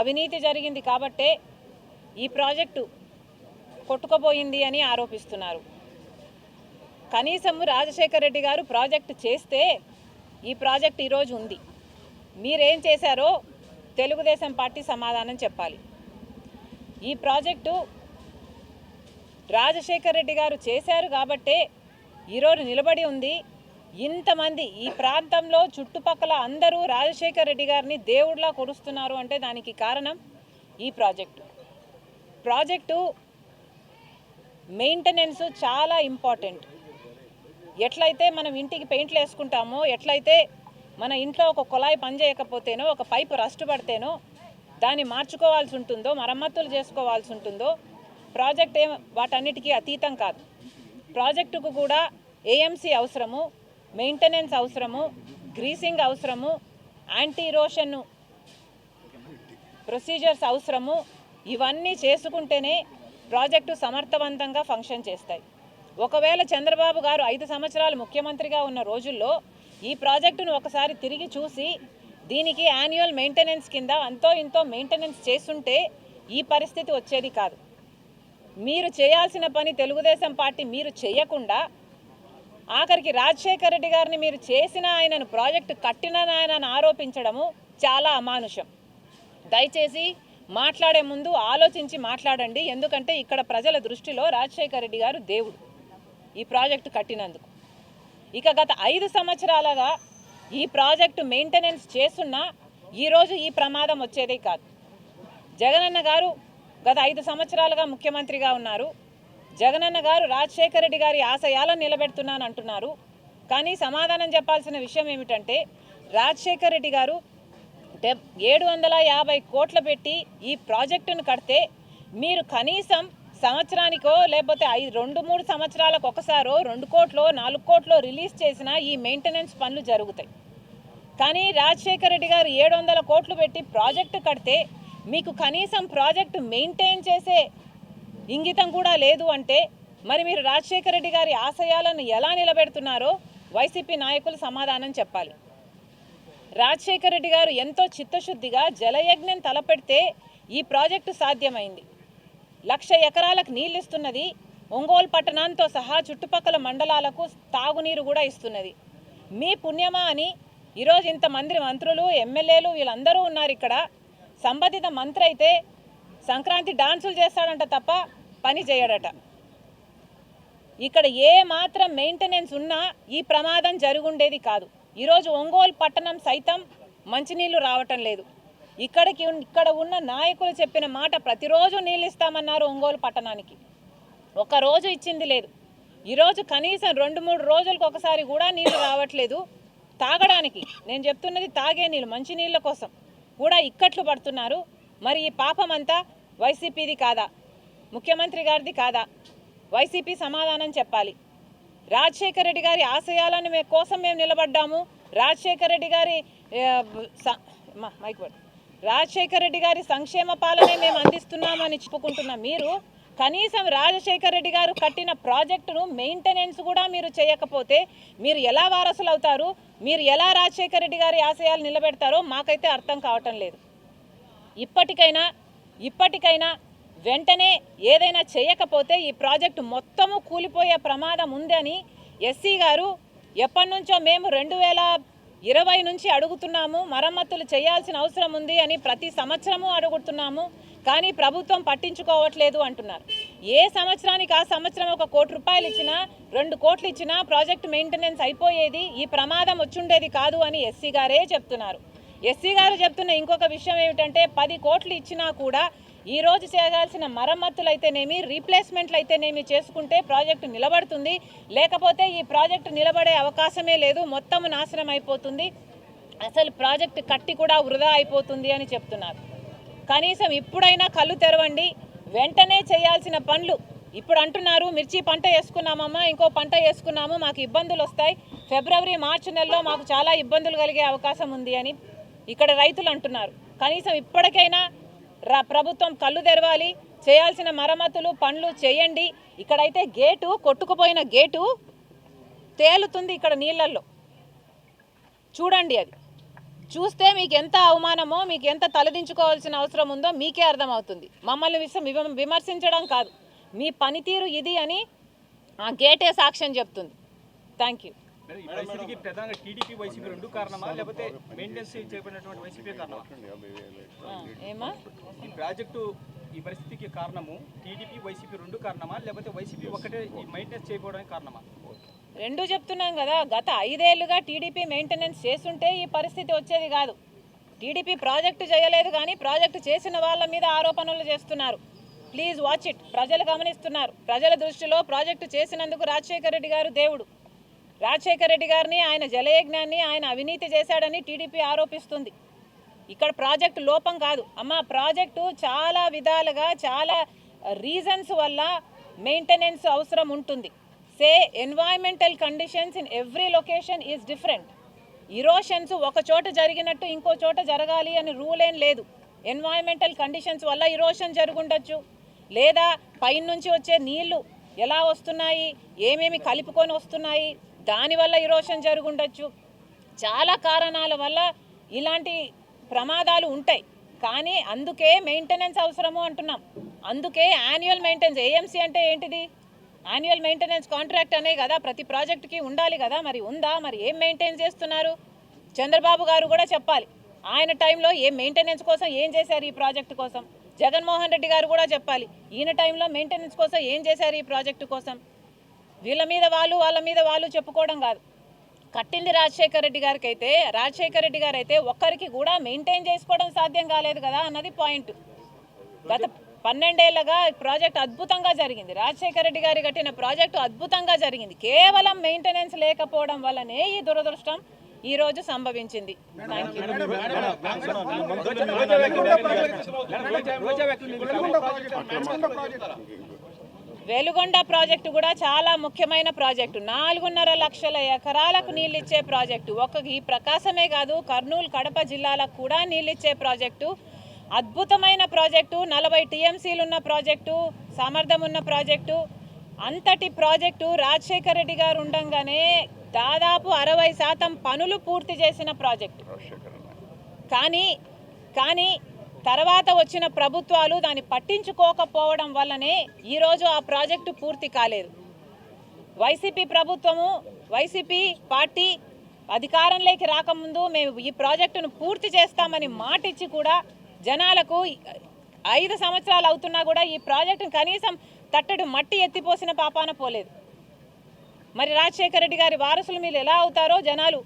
S8: అవినీతి జరిగింది కాబట్టే ఈ ప్రాజెక్టు కొట్టుకుపోయింది అని ఆరోపిస్తున్నారు. కనీసం రాజశేఖర రెడ్డి గారు ప్రాజెక్టు చేస్తే ఈ ప్రాజెక్టు ఈరోజు ఉంది. మీరేం చేశారో తెలుగుదేశం పార్టీ సమాధానం చెప్పాలి. ఈ ప్రాజెక్టు రాజశేఖర రెడ్డి గారు చేశారు కాబట్టే ఈరోజు నిలబడి ఉంది. ఇంతమంది ఈ ప్రాంతంలో చుట్టుపక్కల అందరూ రాజశేఖర రెడ్డి గారిని దేవుడిలా కొలుస్తున్నారు అంటే దానికి కారణం ఈ ప్రాజెక్టు మెయింటెనెన్స్ చాలా ఇంపార్టెంట్. ఎట్లయితే మనం ఇంటికి పెయింట్లు వేసుకుంటామో, ఎట్లయితే మన ఇంట్లో ఒక కుళాయి పనిచేయకపోతేనో, ఒక పైపు రస్ట్ పడితేనో దాన్ని మార్చుకోవాల్సి ఉంటుందో, మరమ్మతులు చేసుకోవాల్సి ఉంటుందో, ప్రాజెక్ట్ వాటన్నిటికీ అతీతం కాదు. ప్రాజెక్టుకు కూడా ఏఎంసీ అవసరము, మెయింటెనెన్స్ అవసరము, గ్రీసింగ్ అవసరము, యాంటీ ఇరోషన్ ప్రొసీజర్స్ అవసరము. ఇవన్నీ చేసుకుంటేనే ప్రాజెక్టు సమర్థవంతంగా ఫంక్షన్ చేస్తాయి. ఒకవేళ చంద్రబాబు గారు 5 సంవత్సరాలు ముఖ్యమంత్రిగా ఉన్న రోజుల్లో ఈ ప్రాజెక్టును ఒకసారి తిరిగి చూసి దీనికి యాన్యువల్ మెయింటెనెన్స్ కింద అంతో ఇంతో మెయింటెనెన్స్ చేస్తుంటే ఈ పరిస్థితి వచ్చేది కాదు. మీరు చేయాల్సిన పని తెలుగుదేశం పార్టీ మీరు చేయకుండా ఆఖరికి రాజశేఖర రెడ్డి గారిని మీరు చేసిన ఆయనను ప్రాజెక్టు కట్టిన ఆయనను ఆరోపించడము చాలా అమానుషం. దయచేసి మాట్లాడే ముందు ఆలోచించి మాట్లాడండి. ఎందుకంటే ఇక్కడ ప్రజల దృష్టిలో రాజశేఖర రెడ్డి గారు దేవుడు ఈ ప్రాజెక్టు కట్టినందుకు. ఇక గత 5 సంవత్సరాలుగా ఈ ప్రాజెక్టు మెయింటెనెన్స్ చేస్తున్నా ఈరోజు ఈ ప్రమాదం వచ్చేదే కాదు. జగనన్న గారు గత 5 సంవత్సరాలుగా ముఖ్యమంత్రిగా ఉన్నారు. జగనన్న గారు రాజశేఖర రెడ్డి గారి ఆశయాలను నిలబెడుతున్నాను అంటున్నారు. కానీ సమాధానం చెప్పాల్సిన విషయం ఏమిటంటే రాజశేఖర రెడ్డి గారు 750 కోట్లు పెట్టి ఈ ప్రాజెక్టును కడితే మీరు కనీసం సంవత్సరానికో లేకపోతే 2-3 సంవత్సరాలకు ఒకసారో 2 కోట్లో 4 కోట్లో రిలీజ్ చేసిన ఈ మెయింటెనెన్స్ పనులు జరుగుతాయి. కానీ రాజశేఖర రెడ్డి గారు 700 కోట్లు పెట్టి ప్రాజెక్టు కడితే మీకు కనీసం ప్రాజెక్టు మెయింటైన్ చేసే ఇంగితం కూడా లేదు అంటే మరి మీరు రాజశేఖర రెడ్డి గారి ఆశయాలను ఎలా నిలబెడుతున్నారో వైసీపీ నాయకులు సమాధానం చెప్పాలి. రాజశేఖర రెడ్డి గారు ఎంతో చిత్తశుద్ధిగా జలయజ్ఞం తలపెడితే ఈ ప్రాజెక్టు సాధ్యమైంది. 1,00,000 ఎకరాలకు నీళ్ళు ఇస్తున్నది. ఒంగోలు పట్టణంతో సహా చుట్టుపక్కల మండలాలకు తాగునీరు కూడా ఇస్తున్నది. మీ పుణ్యమా అని ఈరోజు ఇంతమంది మంత్రులు ఎమ్మెల్యేలు వీళ్ళందరూ ఉన్నారు ఇక్కడ. సంబంధిత మంత్రి అయితే సంక్రాంతి డాన్సులు చేస్తాడంట తప్ప పని చేయడట. ఇక్కడ ఏ మాత్రం మెయింటెనెన్స్ ఉన్నా ఈ ప్రమాదం జరుగుండేది కాదు. ఈరోజు ఒంగోలు పట్టణం సైతం మంచినీళ్ళు రావటం లేదు. ఇక్కడ ఉన్న నాయకులు చెప్పిన మాట ప్రతిరోజు నీళ్ళు ఇస్తామన్నారు ఒంగోలు పట్టణానికి. ఒక్కరోజు ఇచ్చింది లేదు. ఈరోజు కనీసం 2-3 రోజులకు ఒకసారి కూడా నీళ్ళు రావట్లేదు. తాగడానికి నేను చెప్తున్నది తాగే నీళ్ళు మంచినీళ్ళ కోసం కూడా ఇక్కట్లు పడుతున్నారు. మరి ఈ పాపం అంతా వైసీపీది కాదా, ముఖ్యమంత్రి గారిది కాదా? వైసీపీ సమాధానం చెప్పాలి. రాజశేఖర రెడ్డి గారి ఆశయాలను కోసం మేము నిలబడ్డాము. రాజశేఖర రెడ్డి గారి సంక్షేమ పాలనే మేము అందిస్తున్నామని చెప్పుకుంటున్న మీరు కనీసం రాజశేఖర రెడ్డి గారు కట్టిన ప్రాజెక్టును మెయింటెనెన్స్ కూడా మీరు చేయకపోతే మీరు ఎలా వారసులు అవుతారు? మీరు ఎలా రాజశేఖర రెడ్డి గారి ఆశయాలు నిలబెడతారో మాకైతే అర్థం కావటం లేదు. ఇప్పటికైనా వెంటనే ఏదైనా చేయకపోతే ఈ ప్రాజెక్టు మొత్తము కూలిపోయే ప్రమాదం ఉందని ఎస్సీ గారు ఎప్పటి నుంచో మేము 2020 నుంచి అడుగుతున్నాము, మరమ్మతులు చేయాల్సిన అవసరం ఉంది అని ప్రతి సంవత్సరము అడుగుతున్నాము. కానీ ప్రభుత్వం పట్టించుకోవట్లేదు అంటున్నారు. ఏ సంవత్సరానికి ఆ సంవత్సరం 1 కోటి రూపాయలు ఇచ్చినా 2 కోట్లు ఇచ్చినా ప్రాజెక్ట్ మెయింటెనెన్స్ అయిపోయేది, ఈ ప్రమాదం వచ్చుండేది కాదు అని ఎస్సీ గారే చెప్తున్నారు. ఎస్సీ గారు చెప్తున్న ఇంకొక విషయం ఏమిటంటే 10 కోట్లు ఇచ్చినా కూడా ఈరోజు చేయాల్సిన మరమ్మతులు అయితేనేమి రీప్లేస్మెంట్లు అయితేనేమి చేసుకుంటే ప్రాజెక్టు నిలబడుతుంది. లేకపోతే ఈ ప్రాజెక్టు నిలబడే అవకాశమే లేదు, మొత్తం నాశనం అయిపోతుంది, అసలు ప్రాజెక్టు కట్టి కూడా వృధా అయిపోతుంది అని చెప్తున్నారు. కనీసం ఇప్పుడైనా కళ్ళు తెరవండి. వెంటనే చేయాల్సిన పనులు ఇప్పుడు అంటున్నారు. మిర్చి పంట వేసుకున్నామమ్మా, ఇంకో పంట వేసుకున్నాము, మాకు ఇబ్బందులు వస్తాయి, ఫిబ్రవరి మార్చి నెలలో మాకు చాలా ఇబ్బందులు కలిగే అవకాశం ఉంది అని ఇక్కడ రైతులు అంటున్నారు. కనీసం ఇప్పటికైనా ప్రభుత్వం కళ్ళు తెరవాలి, చేయాల్సిన మరమ్మతులు పనులు చేయండి. ఇక్కడైతే గేటు కొట్టుకుపోయిన గేటు తేలుతుంది ఇక్కడ నీళ్ళల్లో. చూడండి, అది చూస్తే మీకు ఎంత అవమానమో, మీకు ఎంత తలదించుకోవాల్సిన అవసరం ఉందో మీకే అర్థమవుతుంది. మమ్మల్ని విమర్శించడం కాదు, మీ పనితీరు ఇది అని ఆ గేటే సాక్ష్యం చెప్తుంది. Thank you.
S11: ఈ పరిస్థితికి ప్రధానంగా టీడీపీ వైసీపీ రెండు కారణమా, లేకపోతే మెయింటెనెన్స్ చేయబడినటువంటి వైసీపీ కారణమా?
S8: ఏమా
S11: ఈ ప్రాజెక్టు ఈ పరిస్థితికి కారణము టీడీపీ వైసీపీ రెండు కారణమా, లేకపోతే వైసీపీ ఒకటే ఈ మెయింటెనెన్స్ చేయకపోవడానికి కారణమా?
S8: రెండు చెప్తున్నాం కదా. గత 5 ఏళ్లుగా టీడీపీ మెయింటెనెన్స్ చేస్తుంటే ఈ పరిస్థితి వచ్చేది కాదు. టీడీపీ ప్రాజెక్టు చేయలేదు, కానీ ప్రాజెక్టు చేసిన వాళ్ళ మీద ఆరోపణలు చేస్తున్నారు. Please watch it. ప్రజలు గమనిస్తున్నారు. ప్రజల దృష్టిలో ప్రాజెక్టు చేసినందుకు రాజశేఖర రెడ్డి గారు దేవుడు. రాజశేఖర రెడ్డి గారిని, ఆయన జలయజ్ఞాన్ని ఆయన అవినీతి చేశాడని టీడీపీ ఆరోపిస్తుంది. ఇక్కడ ప్రాజెక్టు లోపం కాదు అమ్మ, ప్రాజెక్టు చాలా విధాలుగా చాలా రీజన్స్ వల్ల మెయింటెనెన్స్ అవసరం ఉంటుంది. Say environmental conditions in every location is different. Erosions ఒక చోట జరిగినట్టు ఇంకో చోట జరగాలి అని రూల్ ఏం లేదు. ఎన్వైరన్మెంటల్ కండిషన్స్ వల్ల ఇరోషన్ జరుగుండొచ్చు, లేదా పైనుంచి వచ్చే నీళ్లు ఎలా వస్తున్నాయి, ఏమేమి కలుపుకొని వస్తున్నాయి, దానివల్ల ఇరోషన్ జరుగుండొచ్చు. చాలా కారణాల వల్ల ఇలాంటి ప్రమాదాలు ఉంటాయి. కానీ అందుకే మెయింటెనెన్స్ అవసరము అంటున్నాం. అందుకే యాన్యువల్ మెయింటెనెన్స్, ఏఎంసీ అంటే ఏంటిది? యాన్యువల్ మెయింటెనెన్స్ కాంట్రాక్ట్ అనే కదా ప్రతి ప్రాజెక్టుకి ఉండాలి కదా. మరి ఉందా? మరి ఏం మెయింటైన్ చేస్తున్నారు? చంద్రబాబు గారు కూడా చెప్పాలి. ఆయన టైంలో ఏ మెయింటెనెన్స్ కోసం ఏం చేశారు ఈ ప్రాజెక్టు కోసం. జగన్మోహన్ రెడ్డి గారు కూడా చెప్పాలి, ఈయన టైంలో మెయింటెనెన్స్ కోసం ఏం చేశారు ఈ ప్రాజెక్టు కోసం. వీళ్ళ మీద వాళ్ళు, వాళ్ళ మీద వాళ్ళు చెప్పుకోవడం కాదు. కట్టింది రాజశేఖర రెడ్డి గారికి అయితే, రాజశేఖర రెడ్డి గారు అయితే ఒక్కరికి కూడా మెయింటైన్ చేసుకోవడం సాధ్యం కాలేదు కదా అన్నది పాయింట్. గత 12 ఏళ్లుగా ప్రాజెక్ట్ అద్భుతంగా జరిగింది. రాజశేఖర రెడ్డి గారు కట్టిన ప్రాజెక్టు అద్భుతంగా జరిగింది. కేవలం మెయింటెనెన్స్ లేకపోవడం వల్లనే ఈ దురదృష్టం ఈ రోజు సంభవించింది. వెలుగొండ ప్రాజెక్టు కూడా చాలా ముఖ్యమైన ప్రాజెక్టు. 4.5 లక్షల ఎకరాలకు నీళ్ళు ఇచ్చే ప్రాజెక్టు. ఈ ప్రకాశమే కాదు, కర్నూలు, కడప జిల్లాలకు కూడా నీళ్ళు ఇచ్చే ప్రాజెక్టు. అద్భుతమైన ప్రాజెక్టు, 40 టీఎంసీలు ఉన్న ప్రాజెక్టు, సామర్థ్యం ఉన్న ప్రాజెక్టు. అంతటి ప్రాజెక్టు రాజశేఖర రెడ్డి గారు ఉండంగానే దాదాపు 60% పనులు పూర్తి చేసిన ప్రాజెక్టు. కానీ తర్వాత వచ్చిన ప్రభుత్వాలు దాన్ని పట్టించుకోకపోవడం వల్లనే ఈరోజు ఆ ప్రాజెక్టు పూర్తి కాలేదు. వైసీపీ ప్రభుత్వము, వైసీపీ పార్టీ అధికారంలోకి రాకముందు మేము ఈ ప్రాజెక్టును పూర్తి చేస్తామని మాటిచ్చి కూడా జనాలకు 5 సంవత్సరాలు అవుతున్నా కూడా ఈ ప్రాజెక్టును కనీసం తట్టడు మట్టి ఎత్తిపోసిన పాపాన పోలేదు. మరి రాజశేఖర రెడ్డి గారి వారసులు మీరు ఎలా అవుతారో జనాలు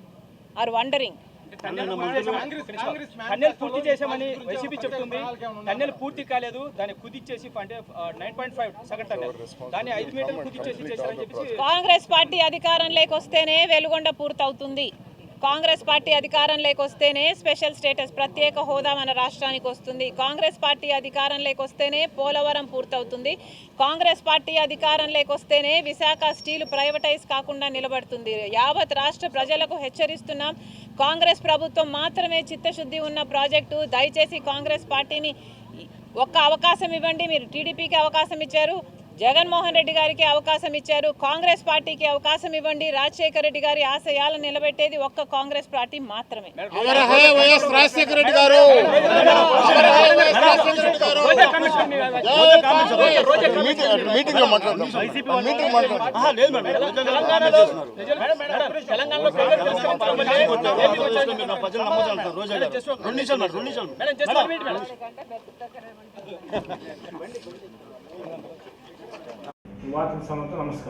S8: ఆర్ వండరింగ్.
S11: టన్నెల్ పూర్తి చేశామని వైసీపీ చెప్తుంది. టన్నెల్ పూర్తి కాలేదు, దాన్ని కుదిచ్చేసి అంటే 9.5 సగం టన్నెల్ దాన్ని 5 మీటర్లు కుదిచ్చేసి చేశారని చెప్పి.
S8: కాంగ్రెస్ పార్టీ అధికారంలోకి వస్తేనే వెలుగొండ పూర్తవుతుంది. కాంగ్రెస్ పార్టీ అధికారంలోకి వస్తేనే స్పెషల్ స్టేటస్, ప్రత్యేక హోదా మన రాష్ట్రానికి వస్తుంది. కాంగ్రెస్ పార్టీ అధికారంలోకి వస్తేనే పోలవరం పూర్తవుతుంది. కాంగ్రెస్ పార్టీ అధికారంలోకి వస్తేనే విశాఖ స్టీల్ ప్రైవేటైజ్ కాకుండా నిలబడుతుంది. యావత్ రాష్ట్ర ప్రజలకు హెచ్చరిస్తున్నాం, కాంగ్రెస్ ప్రభుత్వం మాత్రమే చిత్తశుద్ధి ఉన్న ప్రాజెక్టు. దయచేసి కాంగ్రెస్ పార్టీని ఒక్క అవకాశం ఇవ్వండి. మీరు టీడీపీకి అవకాశం ఇచ్చారు, జగన్మోహన్ రెడ్డి గారికి అవకాశం ఇచ్చారు, కాంగ్రెస్ పార్టీకి అవకాశం ఇవ్వండి. రాజశేఖర రెడ్డి గారి ఆశయాలను నిలబెట్టేది ఒక్క కాంగ్రెస్ పార్టీ మాత్రమే.
S1: వార్తల సమయంలో నమస్కారం.